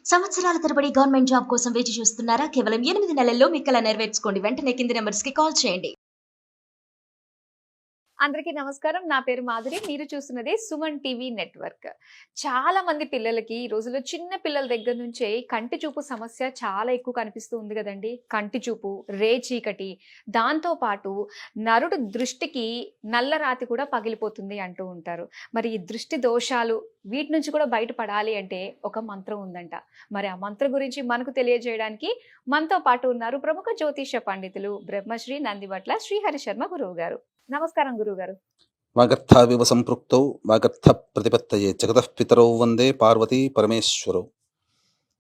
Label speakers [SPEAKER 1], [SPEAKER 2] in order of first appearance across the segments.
[SPEAKER 1] సంవత్సరాల తరబడి government job కోసం వేచి చూస్తున్నారా? కేవలం 8 నెలల్లో మీ కల నెరవేర్చుకోండి. వెంటనే కింది నంబర్స్‌కి కాల్ చేయండి.
[SPEAKER 2] అందరికీ నమస్కారం. నా పేరు మాధురి. మీరు చూస్తున్నది సుమన్ టీవీ నెట్వర్క్. చాలా మంది పిల్లలకి ఈ రోజుల్లో చిన్న పిల్లల దగ్గర నుంచే కంటి చూపు సమస్య చాలా ఎక్కువ కనిపిస్తూ ఉంది కదండి. కంటి చూపు, రేచీకటి, దాంతో పాటు నరుడు దృష్టికి నల్లరాతి కూడా పగిలిపోతుంది అంటూ ఉంటారు. మరి ఈ దృష్టి దోషాలు వీటి నుంచి కూడా బయటపడాలి అంటే ఒక మంత్రం ఉందంట. మరి ఆ మంత్రం గురించి మనకు తెలియజేయడానికి మనతో పాటు ఉన్నారు ప్రముఖ జ్యోతిష పండితులు బ్రహ్మశ్రీ నందివట్ల శ్రీహరి శర్మ గురువు గారు. నమస్కారం గురుగారు.
[SPEAKER 3] వాగర్థావివ సంపృక్తౌ వాగర్థ ప్రతిపత్తయే జగతః పితరౌ వందే పార్వతీ పరమేశ్వరౌ.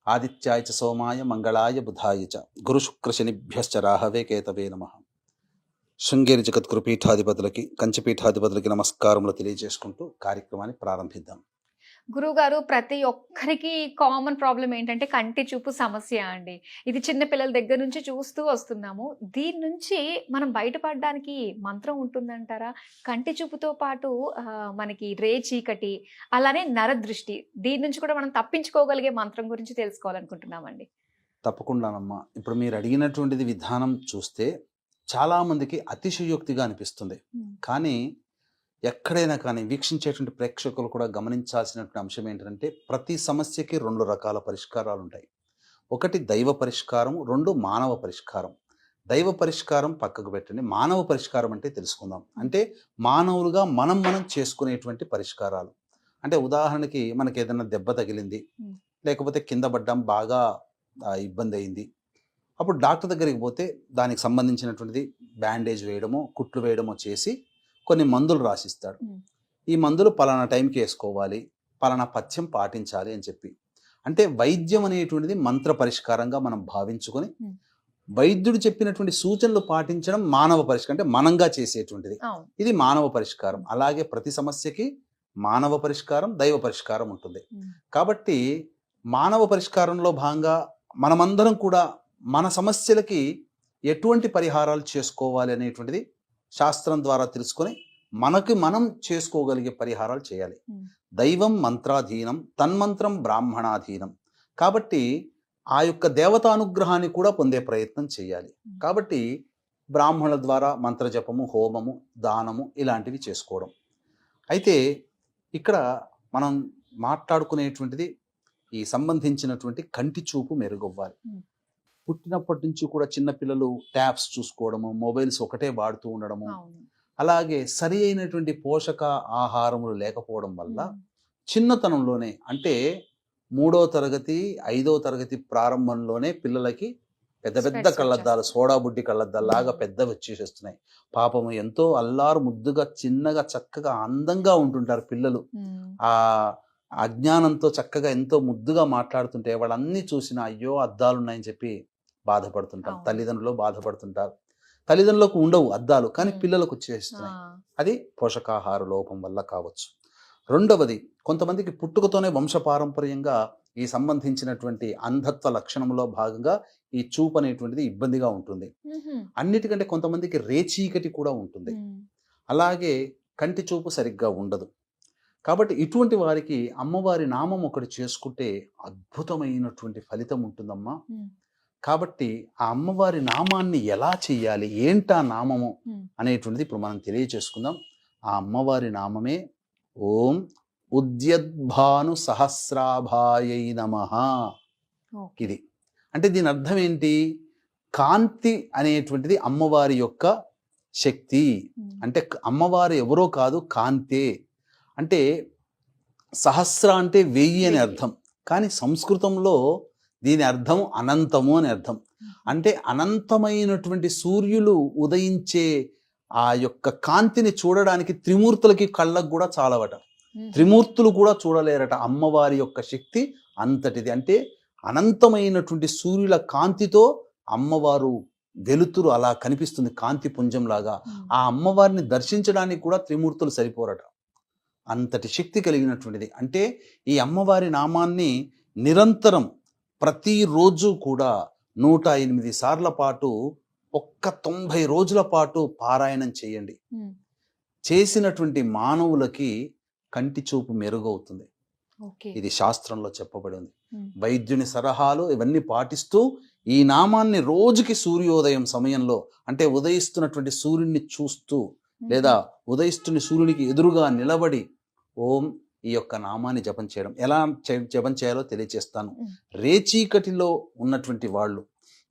[SPEAKER 3] ఆదిత్యాయ చ సోమాయ మంగళాయ బుధాయ చ గురు శుక్ర శనిభ్యశ్చ రాహవే కేతవే నమః. శృంగేరి జగద్గురు పీఠాధిపతులకి, కంచిపీఠాధిపతులకి నమస్కారములు తెలియజేసుకుంటూ కార్యక్రమాన్ని ప్రారంభిద్దాం.
[SPEAKER 2] గురువుగారు, ప్రతి ఒక్కరికి కామన్ ప్రాబ్లం ఏంటంటే కంటి చూపు సమస్య అండి. ఇది చిన్న పిల్లల దగ్గర నుంచి చూస్తూ వస్తున్నాము. దీని నుంచి మనం బయటపడడానికి మంత్రం ఉంటుందంటారా? కంటి చూపుతో పాటు మనకి రేచీకటి, అలానే నరదృష్టి, దీని నుంచి కూడా మనం తప్పించుకోగలిగే మంత్రం గురించి తెలుసుకోవాలనుకుంటున్నామండి.
[SPEAKER 3] తప్పకుండానమ్మా. ఇప్పుడు మీరు అడిగినటువంటిది విధానం చూస్తే చాలామందికి అతిశయోక్తిగా అనిపిస్తుంది. కానీ ఎక్కడైనా కానీ వీక్షించేటువంటి ప్రేక్షకులు కూడా గమనించాల్సినటువంటి అంశం ఏంటంటే ప్రతి సమస్యకి 2 రకాల పరిష్కారాలు ఉంటాయి. ఒకటి దైవ పరిష్కారం, 2 మానవ పరిష్కారం. దైవ పరిష్కారం పక్కకు పెట్టండి, మానవ పరిష్కారం అంటే తెలుసుకుందాం. అంటే మానవులుగా మనం చేసుకునేటువంటి పరిష్కారాలు. అంటే ఉదాహరణకి మనకి ఏదైనా దెబ్బ తగిలింది, లేకపోతే కింద పడ్డం, బాగా ఇబ్బంది అయింది. అప్పుడు డాక్టర్ దగ్గరికి పోతే దానికి సంబంధించినటువంటిది బ్యాండేజ్ వేయడమో, కుట్లు వేయడమో చేసి కొన్ని మందులు రాసిస్తాడు. ఈ మందులు పలానా టైంకి వేసుకోవాలి, పలానా పథ్యం పాటించాలి అని చెప్పి. అంటే వైద్యం అనేటువంటిది మంత్ర పరిష్కారంగా మనం భావించుకొని వైద్యుడు చెప్పినటువంటి సూచనలు పాటించడం మానవ పరిష్కారం, అంటే మనంగా చేసేటువంటిది. ఇది మానవ పరిష్కారం. అలాగే ప్రతి సమస్యకి మానవ పరిష్కారం, దైవ పరిష్కారం ఉంటుంది. కాబట్టి మానవ పరిష్కారంలో భాగంగా మనమందరం కూడా మన సమస్యలకి ఎటువంటి పరిహారాలు చేసుకోవాలి అనేటువంటిది శాస్త్రం ద్వారా తెలుసుకొని మనకి మనం చేసుకోగలిగే పరిహారాలు చేయాలి. దైవం మంత్రాధీనం, తన్మంత్రం బ్రాహ్మణాధీనం. కాబట్టి ఆ యొక్క దేవతానుగ్రహాన్ని కూడా పొందే ప్రయత్నం చేయాలి. కాబట్టి బ్రాహ్మణుల ద్వారా మంత్రజపము, హోమము, దానము ఇలాంటివి చేసుకోవడం. అయితే ఇక్కడ మనం మాట్లాడుకునేటువంటిది ఈ సంబంధించినటువంటి కంటి చూపు మెరుగవ్వాలి. పుట్టినప్పటి నుంచి కూడా చిన్నపిల్లలు ట్యాబ్స్ చూసుకోవడము, మొబైల్స్ ఒకటే వాడుతూ ఉండడము, అలాగే సరి అయినటువంటి పోషక ఆహారములు లేకపోవడం వల్ల చిన్నతనంలోనే, అంటే 3వ తరగతి 5వ తరగతి ప్రారంభంలోనే పిల్లలకి పెద్ద పెద్ద కళ్ళద్దాలు, సోడా బుడ్డి కళ్ళద్దాలాగా పెద్దవి వచ్చేసేస్తున్నాయి. పాపము ఎంతో అల్లారు ముద్దుగా, చిన్నగా, చక్కగా, అందంగా ఉంటుంటారు పిల్లలు. ఆ అజ్ఞానంతో చక్కగా ఎంతో ముద్దుగా మాట్లాడుతుంటే వాళ్ళన్నీ చూసిన అయ్యో అద్దాలు ఉన్నాయని చెప్పి బాధపడుతుంటారు. తల్లిదండ్రులు బాధపడుతుంటారు. తల్లిదండ్రులకు ఉండవు అద్దాలు, కానీ పిల్లలకు వచ్చేస్తున్నాయి. అది పోషకాహార లోపం వల్ల కావచ్చు. రెండవది, కొంతమందికి పుట్టుకతోనే వంశపారంపర్యంగా ఈ సంబంధించినటువంటి అంధత్వ లక్షణంలో భాగంగా ఈ చూపు అనేటువంటిది ఇబ్బందిగా ఉంటుంది. అన్నిటికంటే కొంతమందికి రేచీకటి కూడా ఉంటుంది. అలాగే కంటి చూపు సరిగ్గా ఉండదు. కాబట్టి ఇటువంటి వారికి అమ్మవారి నామం ఒకటి చేసుకుంటే అద్భుతమైనటువంటి ఫలితం ఉంటుందమ్మా. కాబట్టి ఆ అమ్మవారి నామాన్ని ఎలా చెయ్యాలి, ఏంటా నామము అనేటువంటిది ఇప్పుడు మనం తెలియచేసుకుందాం. ఆ అమ్మవారి నామమే ఓం ఉద్యద్భాను సహస్రాభాయై నమః. ఇది అంటే దీని అర్థం ఏంటి? కాంతి అనేటువంటిది అమ్మవారి యొక్క శక్తి. అంటే అమ్మవారు ఎవరో కాదు, కాంతే. అంటే సహస్ర అంటే 1000 అని అర్థం, కానీ సంస్కృతంలో దీని అర్థం అనంతము అని అర్థం. అంటే అనంతమైనటువంటి సూర్యులు ఉదయించే ఆ యొక్క కాంతిని చూడడానికి త్రిమూర్తులకి కళ్ళకు కూడా చాలవట. త్రిమూర్తులు కూడా చూడలేరట. అమ్మవారి యొక్క శక్తి అంతటిది. అంటే అనంతమైనటువంటి సూర్యుల కాంతితో అమ్మవారు వెలుతురు అలా కనిపిస్తుంది, కాంతి పుంజంలాగా. ఆ అమ్మవారిని దర్శించడానికి కూడా త్రిమూర్తులు సరిపోరట. అంతటి శక్తి కలిగినటువంటిది. అంటే ఈ అమ్మవారి నామాన్ని నిరంతరం ప్రతిరోజు కూడా 108 సార్ల పాటు ఒక్క 90 రోజుల పాటు పారాయణం చేయండి. చేసినటువంటి మానవులకి కంటి చూపు మెరుగవుతుంది. ఇది శాస్త్రంలో చెప్పబడి ఉంది. వైద్యుని సలహాలు ఇవన్నీ పాటిస్తూ ఈ నామాన్ని రోజుకి సూర్యోదయం సమయంలో, అంటే ఉదయిస్తున్నటువంటి సూర్యుడిని చూస్తూ లేదా ఉదయిస్తున్న సూర్యునికి ఎదురుగా నిలబడి ఓం ఈ యొక్క నామాన్ని జపం చేయడం. ఎలా జపం చేయాలో తెలియచేస్తాను. రేచీకటిలో ఉన్నటువంటి వాళ్ళు,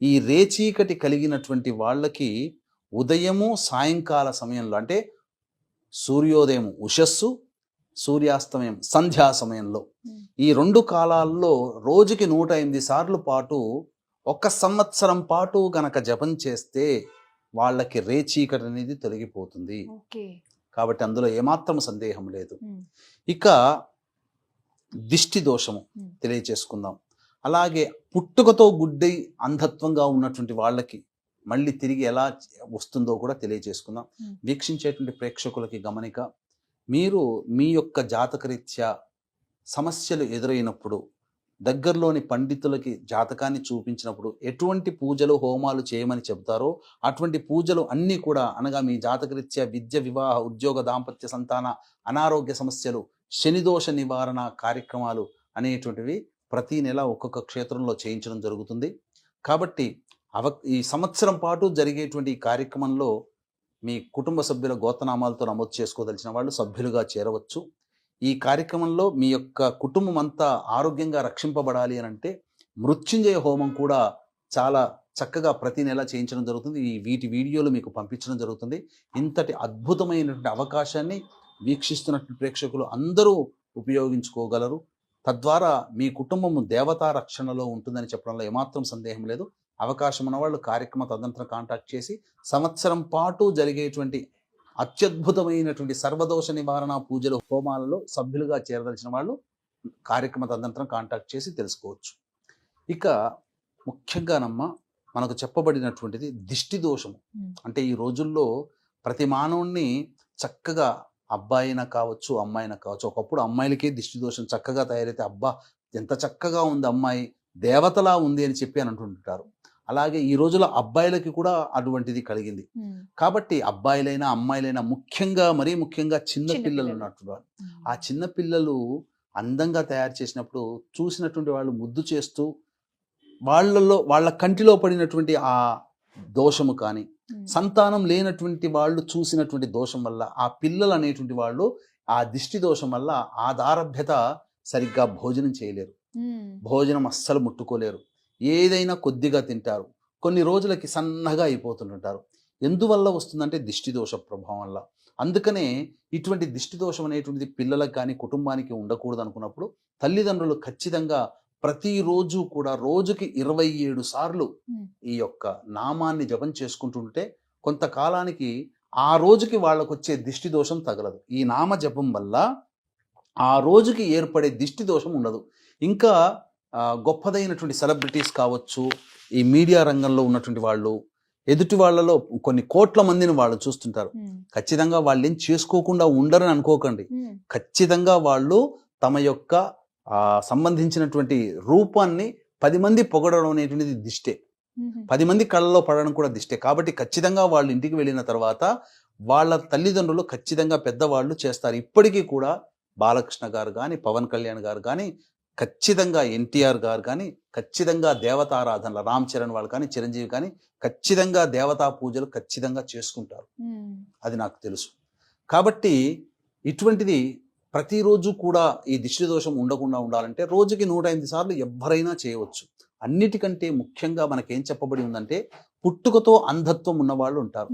[SPEAKER 3] ఈ రేచీకటి కలిగినటువంటి వాళ్ళకి ఉదయము సాయంకాల సమయంలో, అంటే సూర్యోదయం ఉషస్సు, సూర్యాస్తమయం సంధ్యా సమయంలో, ఈ 2 కాలాల్లో రోజుకి 108 సార్లు పాటు 1 సంవత్సరం పాటు గనక జపం చేస్తే వాళ్ళకి రేచీకటి అనేది తొలగిపోతుంది. కాబట్టి అందులో ఏమాత్రం సందేహం లేదు. ఇక దిష్టి దోషము తెలియచేసుకుందాం. అలాగే పుట్టుకతో గుడ్డై అంధత్వంగా ఉన్నటువంటి వాళ్ళకి మళ్ళీ తిరిగి ఎలా వస్తుందో కూడా తెలియచేసుకుందాం. వీక్షించేటువంటి ప్రేక్షకులకి గమనిక, మీరు మీ యొక్క జాతకరీత్యా సమస్యలు ఎదురైనప్పుడు దగ్గరలోని పండితులకి జాతకాన్ని చూపించినప్పుడు ఎటువంటి పూజలు హోమాలు చేయమని చెబుతారో అటువంటి పూజలు అన్నీ కూడా, అనగా మీ జాతకరీత్యా విద్య, వివాహ, ఉద్యోగ, దాంపత్య, సంతాన, అనారోగ్య సమస్యలు, శనిదోష నివారణ కార్యక్రమాలు అనేటువంటివి ప్రతి నెల ఒక్కొక్క క్షేత్రంలో చేయించడం జరుగుతుంది. కాబట్టి ఈ సంవత్సరం పాటు జరిగేటువంటి ఈ కార్యక్రమంలో మీ కుటుంబ సభ్యుల గోత్రనామాలతో నమోదు చేసుకోదలిచిన వాళ్ళు సభ్యులుగా చేరవచ్చు. ఈ కార్యక్రమంలో మీ యొక్క కుటుంబం అంతా ఆరోగ్యంగా రక్షింపబడాలి అని అంటే మృత్యుంజయ హోమం కూడా చాలా చక్కగా ప్రతి నెల చేయించడం జరుగుతుంది. వీటి వీడియోలు మీకు పంపించడం జరుగుతుంది. ఇంతటి అద్భుతమైనటువంటి అవకాశాన్ని వీక్షిస్తున్నటువంటి ప్రేక్షకులు అందరూ ఉపయోగించుకోగలరు. తద్వారా మీ కుటుంబం దేవతా రక్షణలో ఉంటుందని చెప్పడంలో ఏమాత్రం సందేహం లేదు. అవకాశం ఉన్నవాళ్ళు కార్యక్రమ తదనంతరం కాంటాక్ట్ చేసి సంవత్సరం పాటు జరిగేటువంటి అత్యద్భుతమైనటువంటి సర్వదోష నివారణ పూజలు, హోమాలలో సభ్యులుగా చేరదలిచిన వాళ్ళు కార్యక్రమ తదనంతరం కాంటాక్ట్ చేసి తెలుసుకోవచ్చు. ఇక ముఖ్యంగానమ్మ మనకు చెప్పబడినటువంటిది దిష్టి దోషము. అంటే ఈ రోజుల్లో ప్రతి మానవుణ్ణి చక్కగా అబ్బాయినా కావచ్చు, అమ్మాయినా కావచ్చు, ఒకప్పుడు అమ్మాయిలకే దిష్టి దోషం చక్కగా తయారైతే అబ్బా ఎంత చక్కగా ఉంది అమ్మాయి, దేవతలా ఉంది అని చెప్పి అని అంటుంటారు. అలాగే ఈ రోజుల్లో అబ్బాయిలకి కూడా అటువంటిది కలిగింది. కాబట్టి అబ్బాయిలైనా అమ్మాయిలైనా మరీ ముఖ్యంగా చిన్న పిల్లలు ఉన్నట్టు, ఆ చిన్న పిల్లలు అందంగా తయారు చేసినప్పుడు చూసినటువంటి వాళ్ళు ముద్దు చేస్తూ వాళ్ళ కంటిలో పడినటువంటి ఆ దోషము కానీ, సంతానం లేనటువంటి వాళ్ళు చూసినటువంటి దోషం వల్ల ఆ పిల్లలు అనేటువంటి వాళ్ళు ఆ దిష్టి దోషం వల్ల ఆధారభ్యత సరిగ్గా భోజనం చేయలేరు, భోజనం అస్సలు ముట్టుకోలేరు, ఏదైనా కొద్దిగా తింటారు, కొన్ని రోజులకి సన్నగా అయిపోతుంటారు. ఎందువల్ల వస్తుందంటే దిష్టి దోష ప్రభావం వల్ల. అందుకనే ఇటువంటి దిష్టి దోషం అనేటువంటిది పిల్లలకు కానీ కుటుంబానికి ఉండకూడదు అనుకున్నప్పుడు తల్లిదండ్రులు ఖచ్చితంగా ప్రతిరోజు కూడా రోజుకి 27 సార్లు ఈ యొక్క నామాన్ని జపం చేసుకుంటుంటే కొంతకాలానికి ఆ రోజుకి వాళ్ళకు వచ్చే దిష్టి దోషం తగలదు. ఈ నామ జపం వల్ల ఆ రోజుకి ఏర్పడే దిష్టి దోషం ఉండదు. ఇంకా గొప్పదైనటువంటి సెలబ్రిటీస్ కావచ్చు, ఈ మీడియా రంగంలో ఉన్నటువంటి వాళ్ళు, ఎదుటి వాళ్ళలో కొన్ని కోట్ల మందిని వాళ్ళు చూస్తుంటారు. ఖచ్చితంగా వాళ్ళు ఏం చేసుకోకుండా ఉండరని అనుకోకండి. ఖచ్చితంగా వాళ్ళు తమ యొక్క సంబంధించినటువంటి రూపాన్ని 10 మంది పొగడడం అనేటువంటిది దిష్టే, 10 మంది కళ్ళలో పడడం కూడా దిష్టే. కాబట్టి ఖచ్చితంగా వాళ్ళు ఇంటికి వెళ్ళిన తర్వాత వాళ్ళ తల్లిదండ్రులు ఖచ్చితంగా పెద్దవాళ్ళు చేస్తారు. ఇప్పటికీ కూడా బాలకృష్ణ గారు కానీ, పవన్ కళ్యాణ్ గారు కానీ, ఖచ్చితంగా ఎన్టీఆర్ గారు కానీ, ఖచ్చితంగా దేవతారాధనలు, రామ్ చరణ్ వాళ్ళు కానీ, చిరంజీవి కానీ ఖచ్చితంగా దేవతా పూజలు ఖచ్చితంగా చేసుకుంటారు. అది నాకు తెలుసు. కాబట్టి ఇటువంటిది ప్రతిరోజు కూడా ఈ దిష్టి దోషం ఉండకుండా ఉండాలంటే రోజుకి 108 సార్లు ఎవరైనా చేయవచ్చు. అన్నిటికంటే ముఖ్యంగా మనకేం చెప్పబడి ఉందంటే పుట్టుకతో అంధత్వం ఉన్నవాళ్ళు ఉంటారు.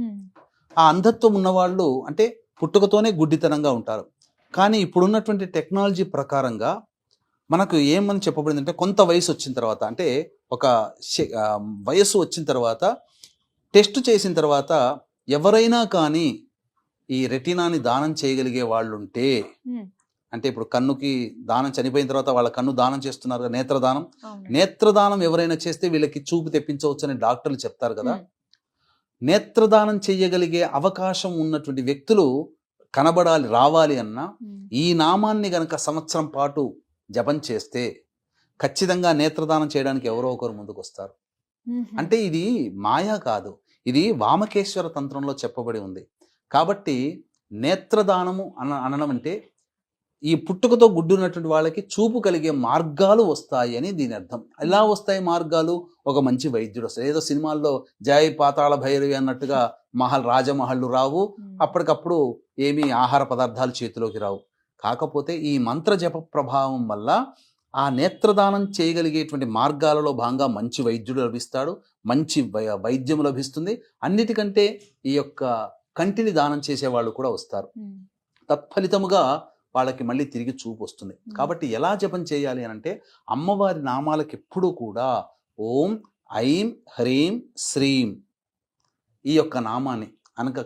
[SPEAKER 3] ఆ అంధత్వం ఉన్నవాళ్ళు అంటే పుట్టుకతోనే గుడ్డితనంగా ఉంటారు. కానీ ఇప్పుడున్నటువంటి టెక్నాలజీ ప్రకారంగా మనకు ఏమని చెప్పబడిందంటే కొంత వయసు వచ్చిన తర్వాత, అంటే ఒక వయసు వచ్చిన తర్వాత టెస్ట్ చేసిన తర్వాత ఎవరైనా కానీ ఈ రెటీనాని దానం చేయగలిగే వాళ్ళు ఉంటే, అంటే ఇప్పుడు కన్నుకి దానం చనిపోయిన తర్వాత వాళ్ళ కన్ను దానం చేస్తున్నారు, నేత్రదానం. నేత్రదానం ఎవరైనా చేస్తే వీళ్ళకి చూపు తెప్పించవచ్చు అని డాక్టర్లు చెప్తారు కదా. నేత్రదానం చేయగలిగే అవకాశం ఉన్నటువంటి వ్యక్తులు కనబడాలి, రావాలి అన్నా ఈ నామాన్ని గనక సంవత్సరం పాటు జపం చేస్తే ఖచ్చితంగా నేత్రదానం చేయడానికి ఎవరో ఒకరు ముందుకు వస్తారు. అంటే ఇది మాయా కాదు, ఇది వామకేశ్వర తంత్రంలో చెప్పబడి ఉంది. కాబట్టి నేత్రదానము అనడం అంటే ఈ పుట్టుకతో గుడ్డున్నటువంటి వాళ్ళకి చూపు కలిగే మార్గాలు వస్తాయి అని దీని అర్థం. ఎలా వస్తాయి మార్గాలు? ఒక మంచి వైద్యుడు వస్తాడు. ఏదో సినిమాల్లో జై పాతాళ భైరవి అన్నట్టుగా రాజమహళ్ళు రావు, అప్పటికప్పుడు ఏమీ ఆహార పదార్థాలు చేతిలోకి రావు. కాకపోతే ఈ మంత్ర జప ప్రభావం వల్ల ఆ నేత్రదానం చేయగలిగేటువంటి మార్గాలలో భాగంగా మంచి వైద్యుడు లభిస్తాడు, మంచి వైద్యం లభిస్తుంది. అన్నిటికంటే ఈ యొక్క కంటిని దానం చేసేవాళ్ళు కూడా వస్తారు. తత్ఫలితముగా వాళ్ళకి మళ్ళీ తిరిగి చూపు వస్తుంది. కాబట్టి ఎలా జపం చేయాలి అని అంటే, అమ్మవారి నామాలకు ఎప్పుడూ కూడా ఓం ఐం హ్రీం శ్రీం ఈ యొక్క నామాన్ని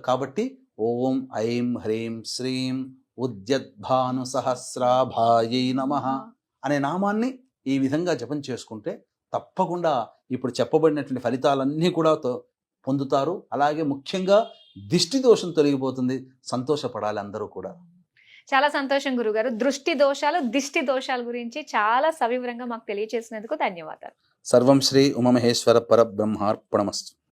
[SPEAKER 3] కాబట్టి ఓం ఐం హ్రీం శ్రీం ఉద్యద్భాను సహస్రాభాయై నమః అనే నామాన్ని ఈ విధంగా జపం చేసుకుంటే తప్పకుండా ఇప్పుడు చెప్పబడినటువంటి ఫలితాలన్నీ కూడా పొందుతారు. అలాగే ముఖ్యంగా దిష్టి దోషం తొలగిపోతుంది. సంతోషపడాలి అందరూ కూడా.
[SPEAKER 2] చాలా సంతోషం గురుగారు. దృష్టి దోషాలు, దిష్టి దోషాల గురించి చాలా సవివరంగా మాకు తెలియజేసినందుకు ధన్యవాదాలు.
[SPEAKER 3] సర్వం శ్రీ ఉమామహేశ్వర పరబ్రహ్మార్పణమస్తు.